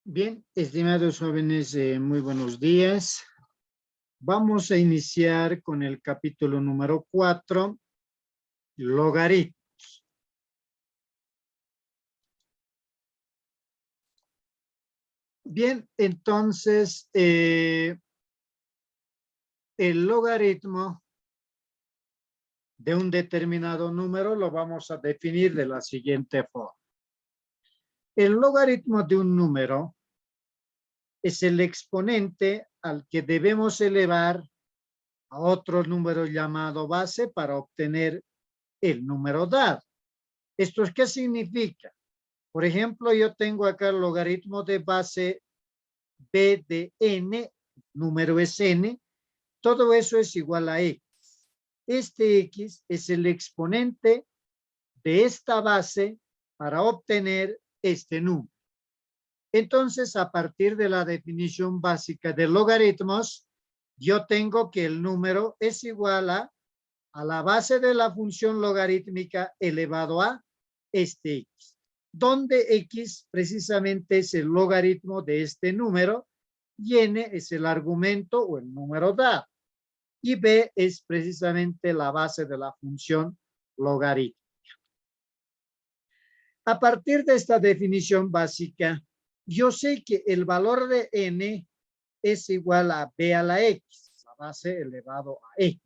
Bien, estimados jóvenes, muy buenos días. Vamos a iniciar con el capítulo número 4, logaritmos. Bien, entonces, el logaritmo de un determinado número lo vamos a definir de la siguiente forma. El logaritmo de un número es el exponente al que debemos elevar a otro número llamado base para obtener el número dado. ¿Esto qué significa? Por ejemplo, yo tengo acá el logaritmo de base b de n, número es n, todo eso es igual a x. Este x es el exponente de esta base para obtener este número. Entonces, a partir de la definición básica de logaritmos, yo tengo que el número es igual a la base de la función logarítmica elevado a este x, donde x precisamente es el logaritmo de este número y n es el argumento o el número dado y b es precisamente la base de la función logarítmica. A partir de esta definición básica, yo sé que el valor de n es igual a b a la x, la base elevado a x.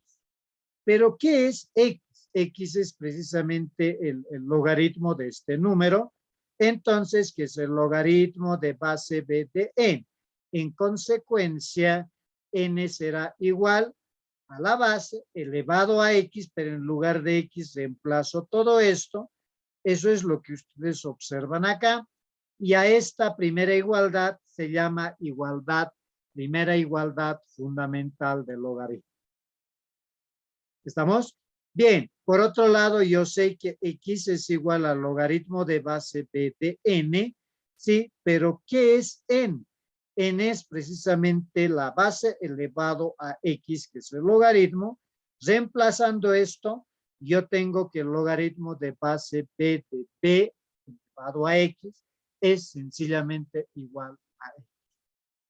Pero ¿qué es x? X es precisamente el logaritmo de este número. Entonces, que es el logaritmo de base b de n. En consecuencia, n será igual a la base elevado a x, pero en lugar de x reemplazo todo esto. Eso es lo que ustedes observan acá. Y a esta primera igualdad se llama primera igualdad fundamental del logaritmo. ¿Estamos? Bien, por otro lado, yo sé que x es igual al logaritmo de base b de n, ¿sí? Pero ¿qué es n? N es precisamente la base elevado a x, que es el logaritmo. Reemplazando esto, yo tengo que el logaritmo de base b de b elevado a x es sencillamente igual a x.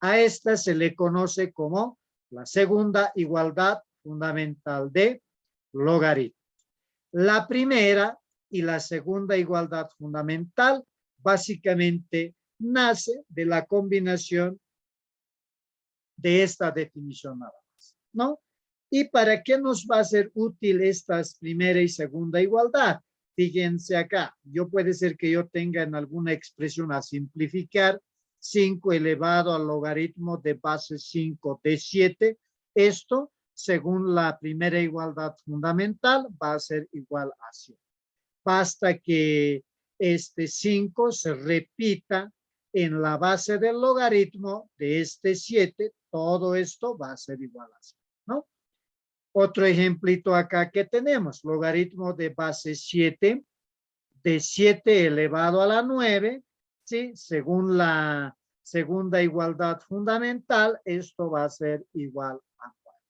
A esta se le conoce como la segunda igualdad fundamental de logaritmos. La primera y la segunda igualdad fundamental básicamente nace de la combinación de esta definición nada más, ¿no? ¿Y para qué nos va a ser útil estas primera y segunda igualdad? Fíjense acá, puede ser que yo tenga en alguna expresión a simplificar 5 elevado al logaritmo de base 5 de 7. Esto, según la primera igualdad fundamental, va a ser igual a 100. Basta que este 5 se repita en la base del logaritmo de este 7, todo esto va a ser igual a 100, ¿no? Otro ejemplito acá que tenemos, logaritmo de base 7, de 7 elevado a la 9, ¿sí? Según la segunda igualdad fundamental, esto va a ser igual a 4.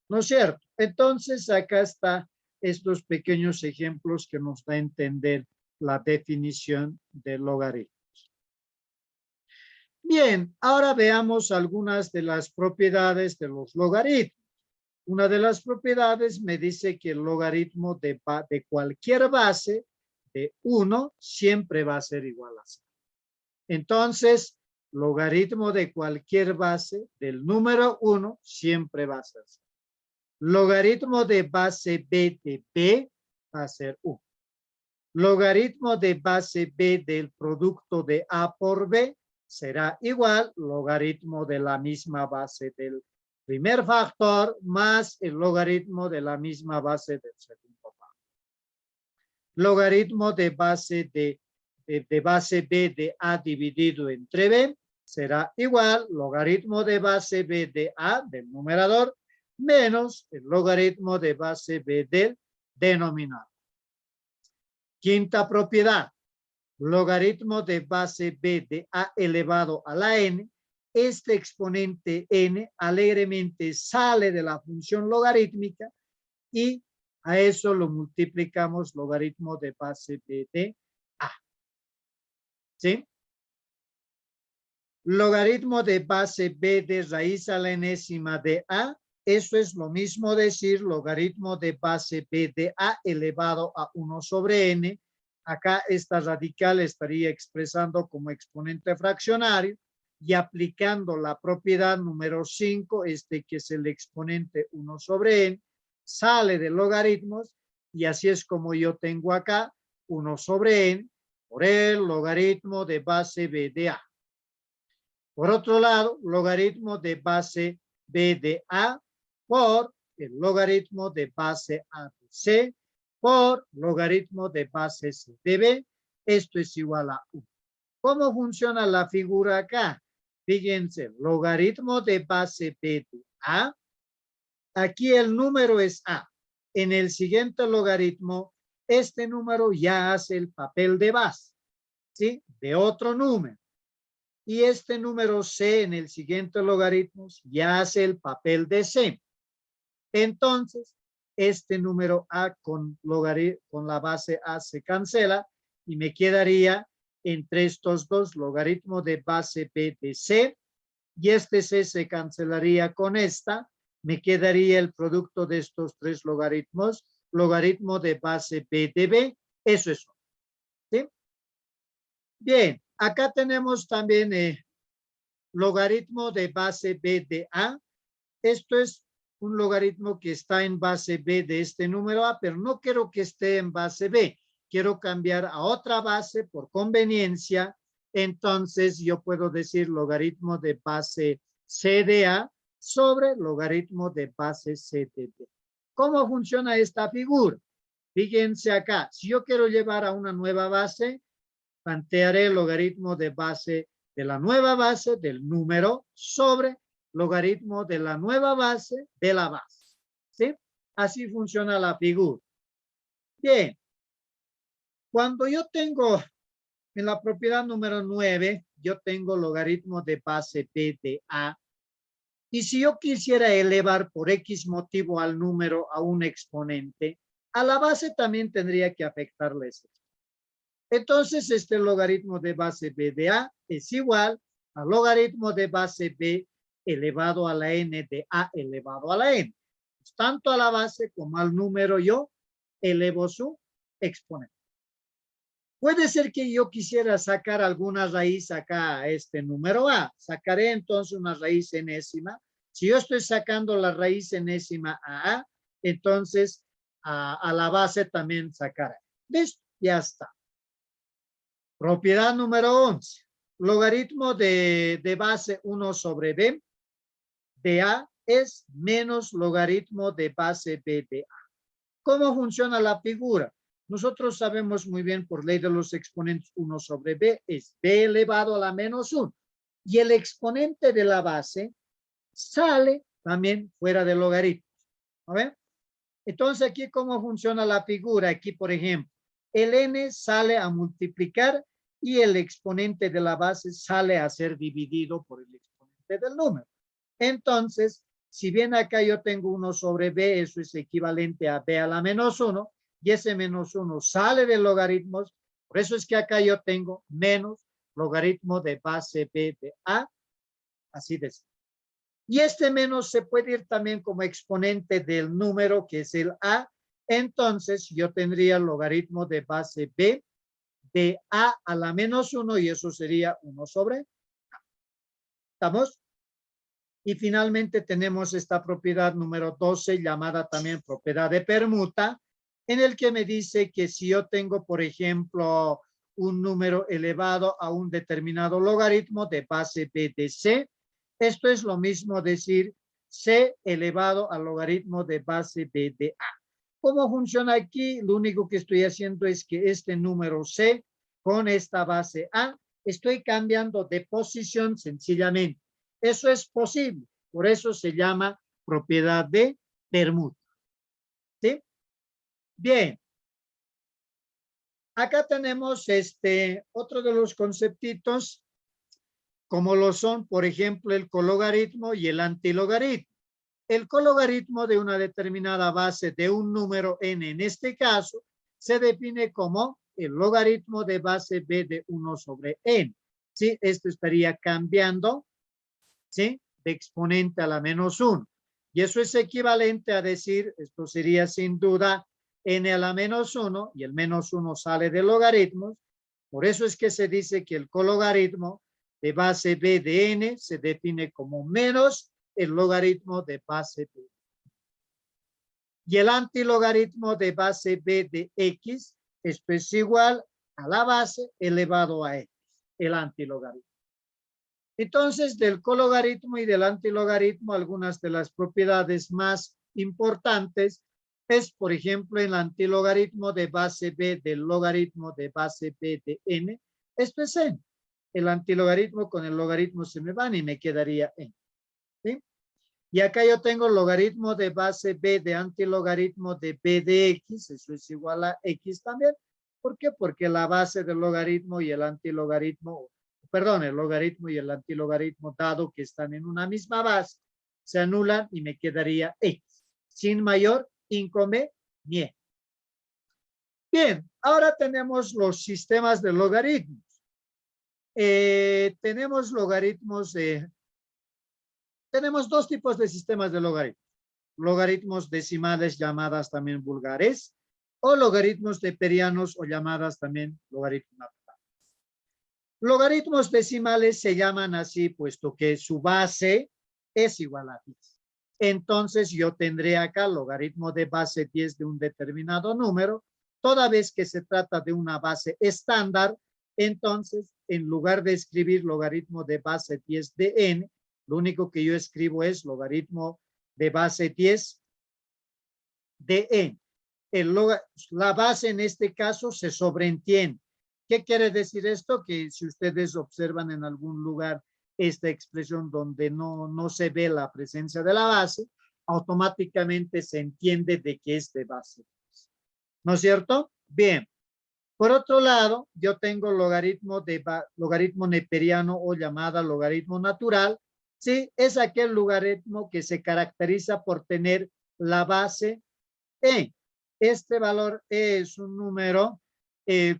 ¿No es cierto? Entonces, acá está estos pequeños ejemplos que nos da a entender la definición de logaritmos. Bien, ahora veamos algunas de las propiedades de los logaritmos. Una de las propiedades me dice que el logaritmo de cualquier base de 1 siempre va a ser igual a 0. Entonces, logaritmo de cualquier base del número 1 siempre va a ser 0. Logaritmo de base b de b va a ser 1. Logaritmo de base b del producto de a por b será igual logaritmo de la misma base del primer factor más el logaritmo de la misma base del segundo factor. Logaritmo de base base b de a dividido entre b será igual logaritmo de base b de a del numerador menos el logaritmo de base b del denominador. Quinta propiedad, logaritmo de base b de a elevado a la n. Este exponente n alegremente sale de la función logarítmica y a eso lo multiplicamos logaritmo de base b de a. ¿sí? Logaritmo de base b de raíz a la enésima de a, eso es lo mismo decir logaritmo de base b de a elevado a 1 sobre n. Acá esta radical estaría expresando como exponente fraccionario y aplicando la propiedad número 5, que es el exponente 1 sobre n, sale de logaritmos y así es como yo tengo acá 1 sobre n por el logaritmo de base b de a. Por otro lado, logaritmo de base b de a por el logaritmo de base a de c por logaritmo de base c de b. Esto es igual a 1. ¿Cómo funciona la figura acá? Fíjense, logaritmo de base b de a. Aquí el número es a. En el siguiente logaritmo, este número ya hace el papel de base, ¿sí? De otro número. Y este número c en el siguiente logaritmo ya hace el papel de c. Entonces, este número a con la base a se cancela y me quedaría entre estos dos logaritmo de base b de c y este c se cancelaría con esta. Me quedaría el producto de estos tres logaritmos, logaritmo de base b de b. Eso es. ¿Sí? Bien, acá tenemos también logaritmo de base b de a. Esto es un logaritmo que está en base b de este número a, pero no quiero que esté en base b. Quiero cambiar a otra base por conveniencia. Entonces yo puedo decir logaritmo de base c de a sobre logaritmo de base c de b. ¿Cómo funciona esta figura? Fíjense acá. Si yo quiero llevar a una nueva base, plantearé el logaritmo de base de la nueva base del número sobre logaritmo de la nueva base de la base. ¿Sí? Así funciona la figura. Bien. Cuando yo tengo en la propiedad número 9, yo tengo logaritmo de base b de a. Y si yo quisiera elevar por X motivo al número a un exponente, a la base también tendría que afectarle ese. Entonces, este logaritmo de base b de a es igual al logaritmo de base b elevado a la n de a elevado a la n. Pues, tanto a la base como al número yo elevo su exponente. Puede ser que yo quisiera sacar alguna raíz acá a este número a. Sacaré entonces una raíz enésima. Si yo estoy sacando la raíz enésima a, entonces a la base también sacaré. Listo, ya está. Propiedad número 11. Logaritmo de base 1 sobre b de a es menos logaritmo de base b de a. ¿Cómo funciona la figura? Nosotros sabemos muy bien por ley de los exponentes 1 sobre b es b elevado a la menos 1. Y el exponente de la base sale también fuera del logaritmo. ¿A ver? Entonces aquí cómo funciona la figura. Aquí, por ejemplo, el n sale a multiplicar y el exponente de la base sale a ser dividido por el exponente del número. Entonces, si bien acá yo tengo 1 sobre b, eso es equivalente a b a la menos 1, y ese menos 1 sale de logaritmos, por eso es que acá yo tengo menos logaritmo de base b de a, así de simple. Y este menos se puede ir también como exponente del número que es el a, entonces yo tendría el logaritmo de base b de a la menos 1 y eso sería 1 sobre a. ¿Estamos? Y finalmente tenemos esta propiedad número 12 llamada también propiedad de permuta, en el que me dice que si yo tengo, por ejemplo, un número elevado a un determinado logaritmo de base b de c, esto es lo mismo decir c elevado al logaritmo de base b de a. ¿Cómo funciona aquí? Lo único que estoy haciendo es que este número c con esta base a, estoy cambiando de posición sencillamente. Eso es posible. Por eso se llama propiedad de permuta. ¿Sí? Bien. Acá tenemos otro de los conceptitos, como lo son, por ejemplo, el cologaritmo y el antilogaritmo. El cologaritmo de una determinada base de un número n, en este caso, se define como el logaritmo de base b de 1 sobre n. ¿Sí? Esto estaría cambiando, ¿sí? De exponente a la menos 1. Y eso es equivalente a decir, esto sería sin duda n a la menos 1, y el menos 1 sale de logaritmos. Por eso es que se dice que el cologaritmo de base b de n se define como menos el logaritmo de base b. Y el antilogaritmo de base b de x, esto es igual a la base elevado a x, el antilogaritmo. Entonces, del cologaritmo y del antilogaritmo, algunas de las propiedades más importantes es, por ejemplo, el antilogaritmo de base b del logaritmo de base b de n. Esto es n. El antilogaritmo con el logaritmo se me van y me quedaría n. ¿Sí? Y acá yo tengo logaritmo de base b de antilogaritmo de b de x. Eso es igual a x también. ¿Por qué? Porque la base del logaritmo y el antilogaritmo, perdón, el logaritmo y el antilogaritmo, dado que están en una misma base, se anulan y me quedaría x, sin mayor inconveniente. Bien, ahora tenemos los sistemas de logaritmos. Tenemos logaritmos tenemos dos tipos de sistemas de logaritmos. Logaritmos decimales llamadas también vulgares o logaritmos neperianos o llamadas también logaritmos naturales. Logaritmos decimales se llaman así puesto que su base es igual a 10. Entonces yo tendré acá logaritmo de base 10 de un determinado número. Toda vez que se trata de una base estándar, entonces en lugar de escribir logaritmo de base 10 de n, lo único que yo escribo es logaritmo de base 10 de n. La base en este caso se sobreentiende. ¿Qué quiere decir esto? Que si ustedes observan en algún lugar esta expresión donde no se ve la presencia de la base, automáticamente se entiende de que es de base. ¿No es cierto? Bien. Por otro lado, yo tengo logaritmo neperiano o llamada logaritmo natural. Sí, es aquel logaritmo que se caracteriza por tener la base e. Este valor e es un número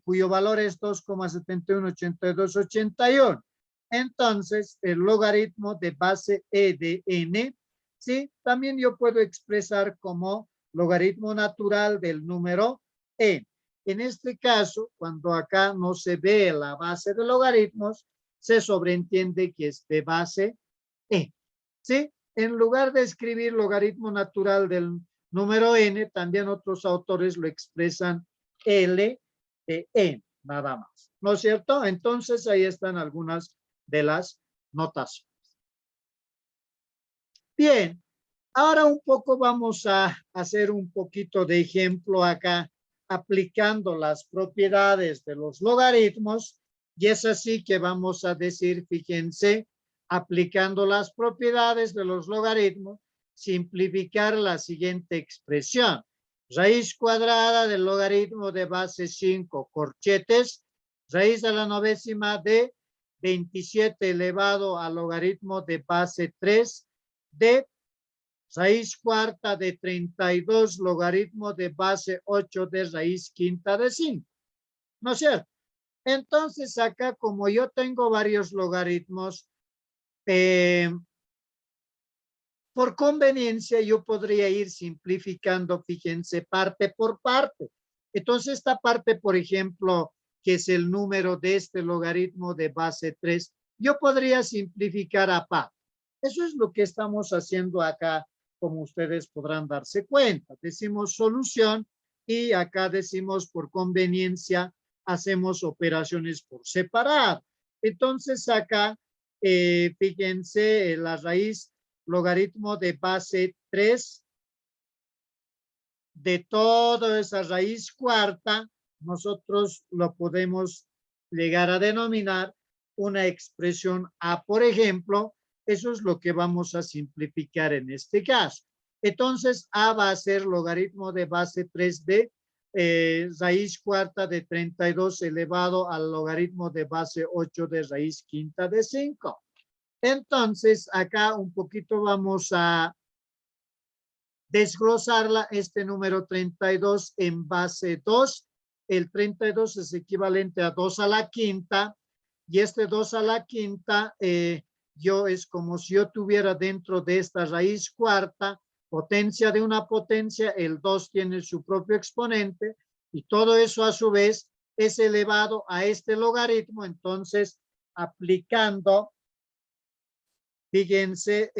cuyo valor es 2,718281. Entonces, el logaritmo de base e de n, ¿sí? También yo puedo expresar como logaritmo natural del número e. En este caso, cuando acá no se ve la base de logaritmos, se sobreentiende que es de base e. ¿Sí? En lugar de escribir logaritmo natural del número n, también otros autores lo expresan L de n, nada más. ¿No es cierto? Entonces ahí están algunas de las notaciones. Bien, ahora un poco vamos a hacer un poquito de ejemplo acá, aplicando las propiedades de los logaritmos, y es así que vamos a decir, fíjense, aplicando las propiedades de los logaritmos, simplificar la siguiente expresión. Raíz cuadrada del logaritmo de base 5 corchetes, raíz a la 9ª de 27 elevado al logaritmo de base 3 de raíz cuarta de 32 logaritmo de base 8 de raíz quinta de 5. ¿No es cierto? Entonces acá como yo tengo varios logaritmos, por conveniencia yo podría ir simplificando, fíjense, parte por parte. Entonces esta parte, por ejemplo, que es el número de este logaritmo de base 3, yo podría simplificar a par. Eso es lo que estamos haciendo acá, como ustedes podrán darse cuenta. Decimos solución y acá decimos por conveniencia hacemos operaciones por separado. Entonces acá, fíjense, la raíz logaritmo de base 3 de toda esa raíz cuarta, nosotros lo podemos llegar a denominar una expresión a, por ejemplo. Eso es lo que vamos a simplificar en este caso. Entonces, a va a ser logaritmo de base 3 de raíz cuarta de 32 elevado al logaritmo de base 8 de raíz quinta de 5. Entonces, acá un poquito vamos a desglosarla, este número 32 en base 2 el 32 es equivalente a 2 a la quinta, y este 2 a la quinta, yo es como si yo tuviera dentro de esta raíz cuarta, potencia de una potencia, el 2 tiene su propio exponente, y todo eso a su vez es elevado a este logaritmo. Entonces, aplicando, fíjense,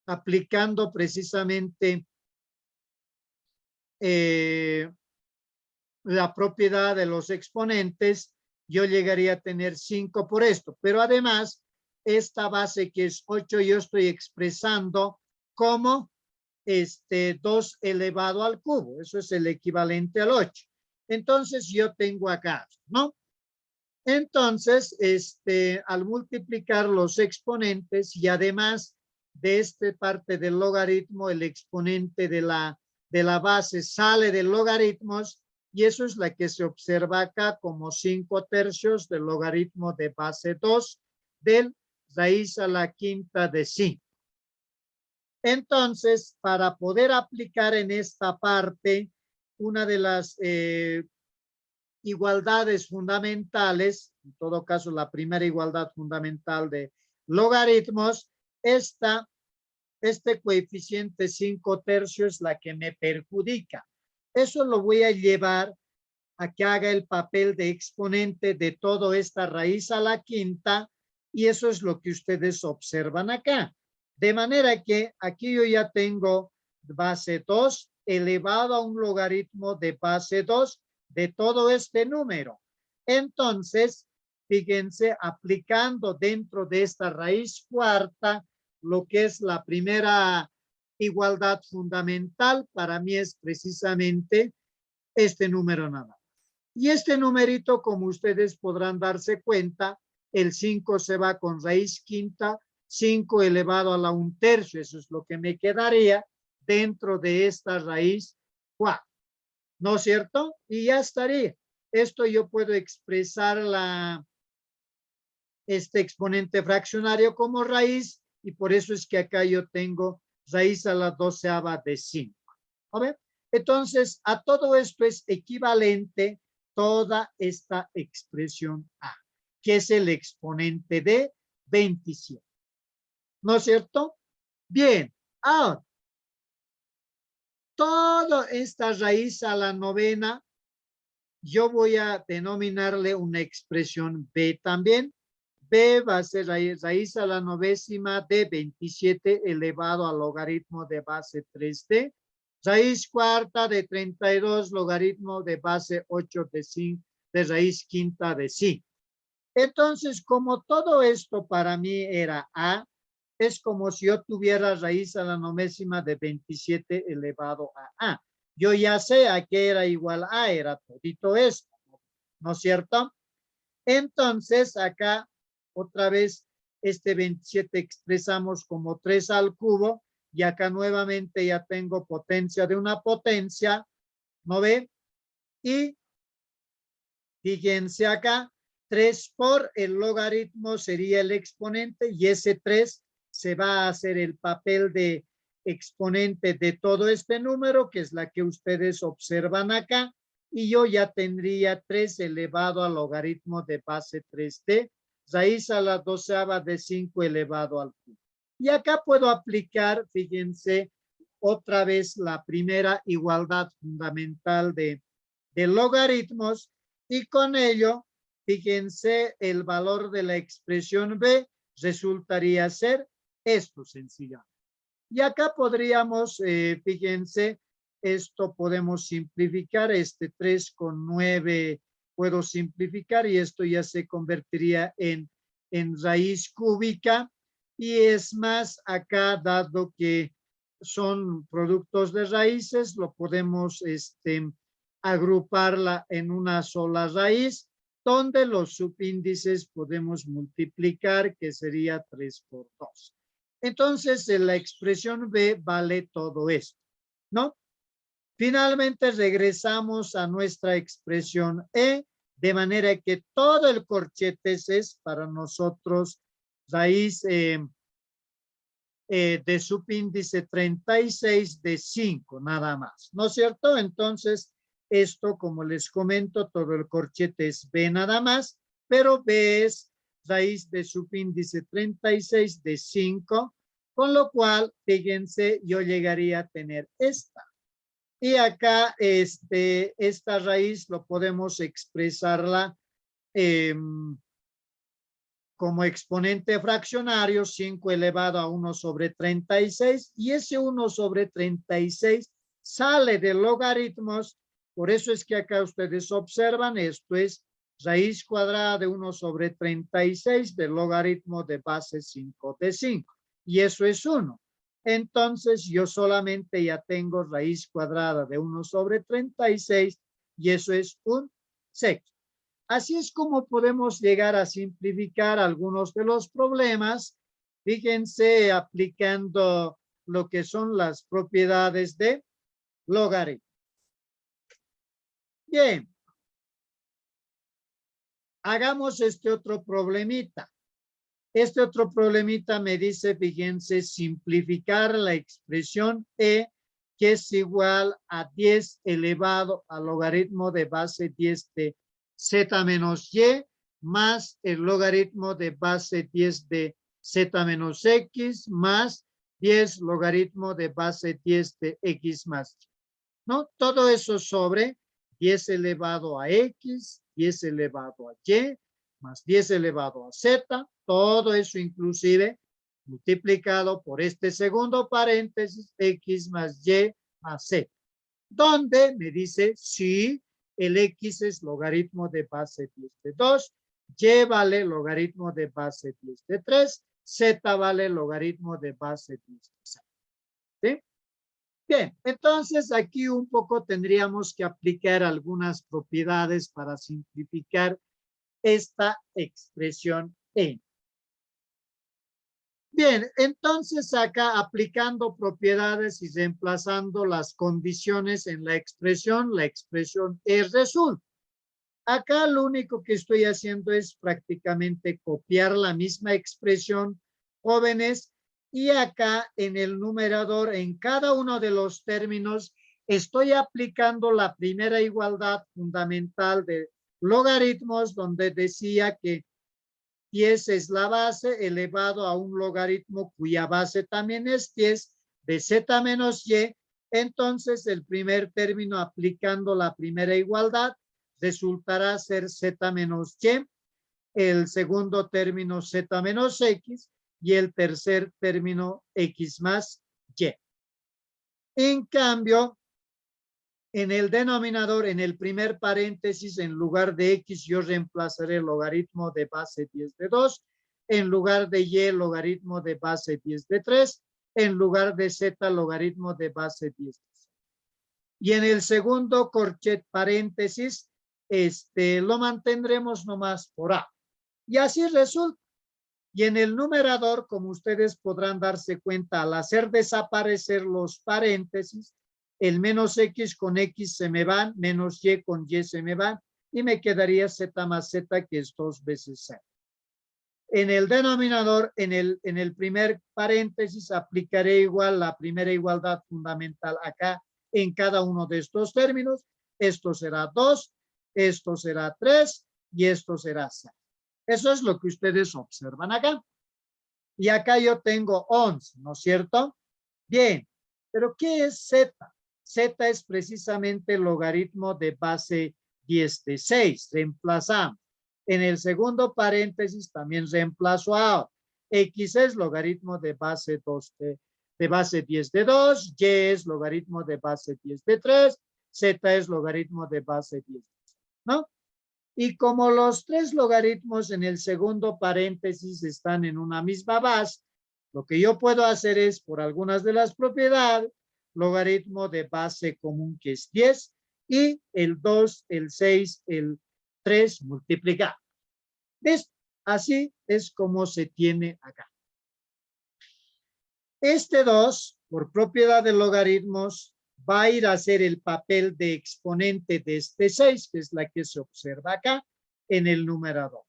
aplicando precisamente la propiedad de los exponentes, yo llegaría a tener 5 por esto. Pero además, esta base que es 8, yo estoy expresando como 2 elevado al cubo. Eso es el equivalente al 8. Entonces, yo tengo acá, ¿no? Entonces, al multiplicar los exponentes y además de esta parte del logaritmo, el exponente de la base sale del logaritmo, y eso es la que se observa acá como 5/3 del logaritmo de base 2 del raíz a la quinta de 5. Entonces, para poder aplicar en esta parte una de las igualdades fundamentales, en todo caso la primera igualdad fundamental de logaritmos, este coeficiente 5/3 es la que me perjudica. Eso lo voy a llevar a que haga el papel de exponente de toda esta raíz a la quinta, y eso es lo que ustedes observan acá. De manera que aquí yo ya tengo base 2 elevado a un logaritmo de base 2 de todo este número. Entonces, fíjense, aplicando dentro de esta raíz cuarta, lo que es la primera igualdad fundamental, para mí es precisamente este número nada más. Y este numerito, como ustedes podrán darse cuenta, el 5 se va con raíz quinta, 5 elevado a la 1/3, eso es lo que me quedaría dentro de esta raíz 4, ¿no es cierto? Y ya estaría. Esto yo puedo expresar este exponente fraccionario como raíz, y por eso es que acá yo tengo raíz a la 12ª de 5. ¿A ver? Entonces, a todo esto es equivalente toda esta expresión A, que es el exponente de 27. ¿No es cierto? Bien, ahora, toda esta raíz a la 9ª, yo voy a denominarle una expresión B también. B va a ser raíz a la 9ª de 27 elevado al logaritmo de base 3D. Raíz cuarta de 32 logaritmo de base 8 de 5 de raíz quinta de 5. Entonces, como todo esto para mí era A, es como si yo tuviera raíz a la 9ª de 27 elevado a A. Yo ya sé a qué era igual a, era todito esto, ¿no es cierto? Entonces, acá otra vez este 27 expresamos como 3 al cubo, y acá nuevamente ya tengo potencia de una potencia, ¿no ve? Y fíjense acá, 3 por el logaritmo sería el exponente, y ese 3 se va a hacer el papel de exponente de todo este número, que es la que ustedes observan acá, y yo ya tendría 3 elevado al logaritmo de base 3D, raíz a la 12ª de 5 elevado al cubo. Y acá puedo aplicar, fíjense, otra vez la primera igualdad fundamental de logaritmos, y con ello, fíjense, el valor de la expresión B resultaría ser esto sencillamente. Y acá podríamos, fíjense, esto podemos simplificar, 3 con 9 puedo simplificar, y esto ya se convertiría en raíz cúbica. Y es más, acá, dado que son productos de raíces, lo podemos agruparla en una sola raíz, donde los subíndices podemos multiplicar, que sería 3 por 2. Entonces, en la expresión B vale todo esto, ¿no? Finalmente, regresamos a nuestra expresión E, de manera que todo el corchetes es para nosotros raíz de subíndice 36 de 5, nada más, ¿no es cierto? Entonces, Esto, como les comento, todo el corchete es B nada más, pero B es raíz de subíndice 36 de 5, con lo cual, fíjense, yo llegaría a tener esta. Y acá, esta raíz lo podemos expresarla como exponente fraccionario, 5 elevado a 1 sobre 36, y ese 1 sobre 36 sale de logaritmos. Por eso es que acá ustedes observan, esto es raíz cuadrada de 1 sobre 36 del logaritmo de base 5 de 5. Y eso es 1. Entonces, yo solamente ya tengo raíz cuadrada de 1 sobre 36 y eso es un sexto. Así es como podemos llegar a simplificar algunos de los problemas. Fíjense, aplicando lo que son las propiedades de logaritmo. Bien. Hagamos este otro problemita. Este otro problemita me dice, fíjense, simplificar la expresión E, que es igual a 10 elevado al logaritmo de base 10 de Z menos Y, más el logaritmo de base 10 de Z menos X, más 10 logaritmo de base 10 de X más Y. ¿No? Todo eso sobre 10 elevado a X, 10 elevado a Y, más 10 elevado a Z, todo eso inclusive multiplicado por este segundo paréntesis, X más Y más Z, donde me dice si el X es logaritmo de base 10 de 2, Y vale logaritmo de base 10 de 3, Z vale logaritmo de base 10 de 6. ¿Sí? Bien, entonces aquí un poco tendríamos que aplicar algunas propiedades para simplificar esta expresión E. Bien, entonces acá aplicando propiedades y reemplazando las condiciones en la expresión E resulta. Acá lo único que estoy haciendo es prácticamente copiar la misma expresión, jóvenes, y acá en el numerador, en cada uno de los términos, estoy aplicando la primera igualdad fundamental de logaritmos, donde decía que 10 es la base elevado a un logaritmo cuya base también es 10 de Z menos Y. Entonces, el primer término aplicando la primera igualdad resultará ser Z menos Y, el segundo término Z menos X y el tercer término X más Y. En cambio, en el denominador, en el primer paréntesis, en lugar de X, yo reemplazaré el logaritmo de base 10 de 2, en lugar de Y, logaritmo de base 10 de 3, en lugar de Z, logaritmo de base 10 de 6. Y en el segundo corchet paréntesis, lo mantendremos nomás por A. Y así resulta. Y en el numerador, como ustedes podrán darse cuenta, al hacer desaparecer los paréntesis, el menos X con X se me van, menos Y con Y se me van, y me quedaría Z más Z, que es 2 veces Z. En el denominador, en el primer paréntesis, aplicaré igual la primera igualdad fundamental acá en cada uno de estos términos. Esto será 2, esto será 3 y esto será 6. Eso es lo que ustedes observan acá. Y acá yo tengo 11, ¿no es cierto? Bien, pero ¿qué es Z? Z es precisamente el logaritmo de base 10 de 6. Reemplazamos. En el segundo paréntesis también reemplazo a X es logaritmo de base 2 de base 10 de 2, Y es logaritmo de base 10 de 3, Z es logaritmo de base 10 de 6, ¿no? Y como los tres logaritmos en el segundo paréntesis están en una misma base, lo que yo puedo hacer es, por algunas de las propiedades, logaritmo de base común que es 10 y el 2, el 6, el 3 multiplicar. ¿Ves? Así es como se tiene acá. Este 2, por propiedad de logaritmos, va a ir a hacer el papel de exponente de este 6, que es la que se observa acá en el numerador.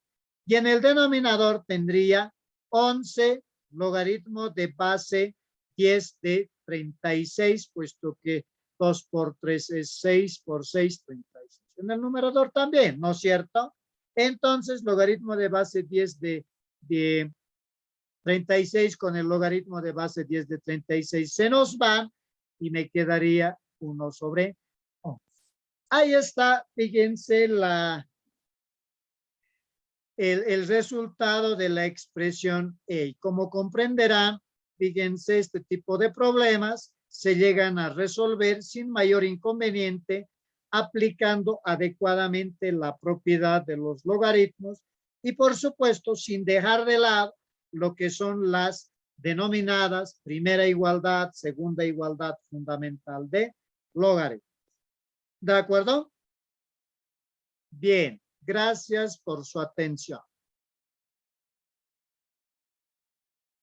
Y en el denominador tendría 11 logaritmo de base 10 de 36, puesto que 2 por 3 es 6, por 6, 36. En el numerador también, ¿no es cierto? Entonces, logaritmo de base 10 de 36 con el logaritmo de base 10 de 36 se nos van y me quedaría 1 sobre 11. Ahí está, fíjense el resultado de la expresión E. Como comprenderán, fíjense, este tipo de problemas se llegan a resolver sin mayor inconveniente aplicando adecuadamente la propiedad de los logaritmos y, por supuesto, sin dejar de lado lo que son las denominadas primera igualdad, segunda igualdad fundamental de logaritmos. ¿De acuerdo? Bien, gracias por su atención.